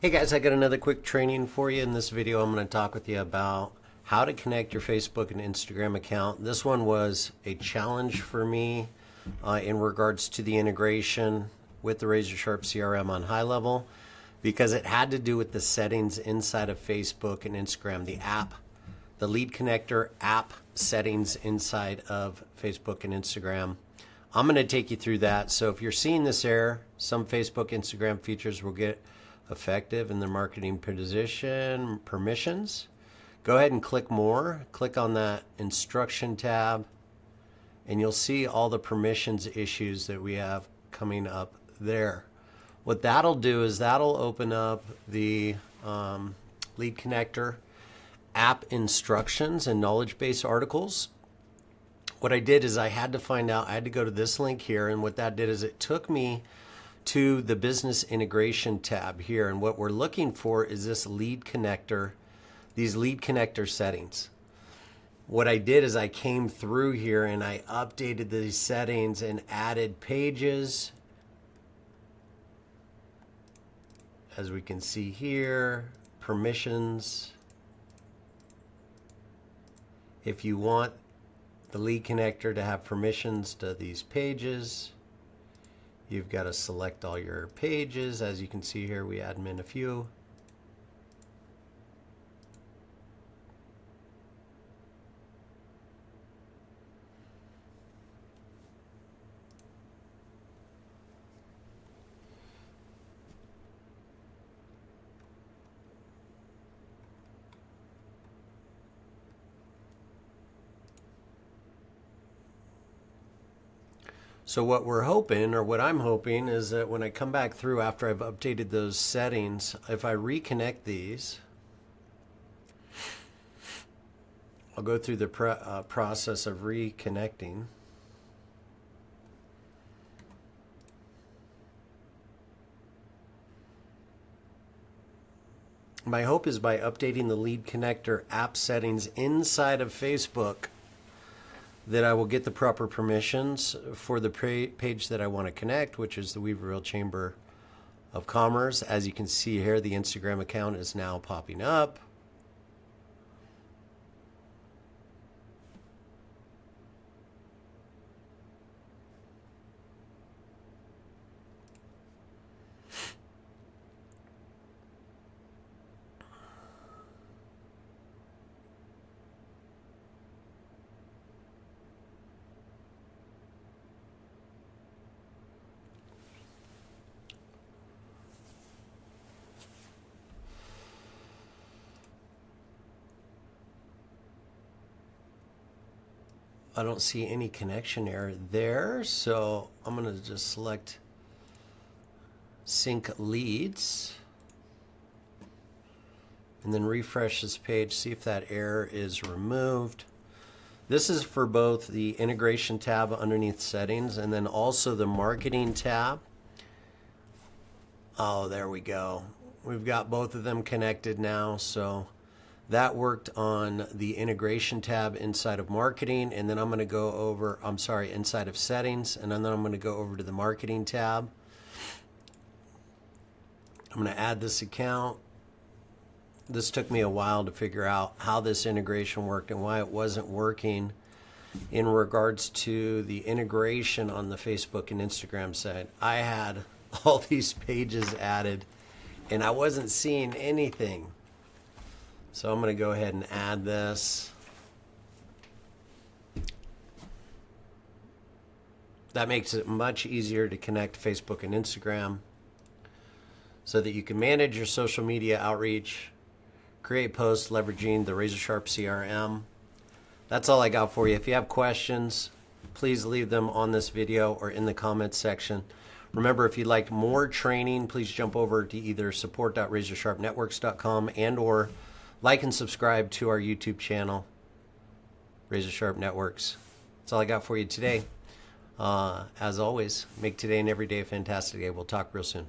Hey guys, I got another quick training for you. In this video, I'm going to talk with you about how to connect your Facebook and Instagram account. This one was a challenge for me in regards to the integration with the RazoRSharp-CRM on high level, because it had to do with the settings inside of Facebook and Instagram, the app, the lead connector app settings inside of Facebook and Instagram. I'm going to take you through that. So if you're seeing this error, some Facebook, Instagram features will get effective in the marketing position permissions. Go ahead and click more. Click on that instruction tab, and you'll see all the permissions issues that we have coming up there. What that'll do is that'll open up the lead connector app instructions and knowledge base articles. What I did is I had to go to this link here, and what that did is it took me to the business integration tab here, and what we're looking for is this lead connector, these lead connector settings. What I did is I came through here and I updated these settings and added pages, as we can see here, permissions. If you want the lead connector to have permissions to these pages, you've got to select all your pages. As you can see here, we admin a few. So what we're hoping, or what I'm hoping, is that when I come back through after I've updated those settings, if I reconnect these, I'll go through the process of reconnecting. My hope is by updating the lead connector app settings inside of Facebook that I will get the proper permissions for the page that I want to connect, which is the Weaverville Chamber of Commerce. As you can see here, the Instagram account is now popping up. I don't see any connection error there, so I'm going to just select sync leads and then refresh this page, see if that error is removed. This is for both the integration tab underneath settings and then also the marketing tab. Oh, there we go. We've got both of them connected now, so that worked on the integration tab inside of marketing, and then I'm going to go over, inside of settings, and then I'm going to go over to the marketing tab. I'm going to add this account. This took me a while to figure out how this integration worked and why it wasn't working in regards to the integration on the Facebook and Instagram side. I had all these pages added and I wasn't seeing anything. So I'm going to go ahead and add this. That makes it much easier to connect Facebook and Instagram so that you can manage your social media outreach, create posts leveraging the RazoRsharp CRM. That's all I got for you. If you have questions, please leave them on this video or in the comments section. Remember, if you'd like more training, please jump over to either support.razorsharpnetworks.com and/or like and subscribe to our YouTube channel, RazoRsharp Networks. That's all I got for you today. As always, make today and every day a fantastic day. We'll talk real soon.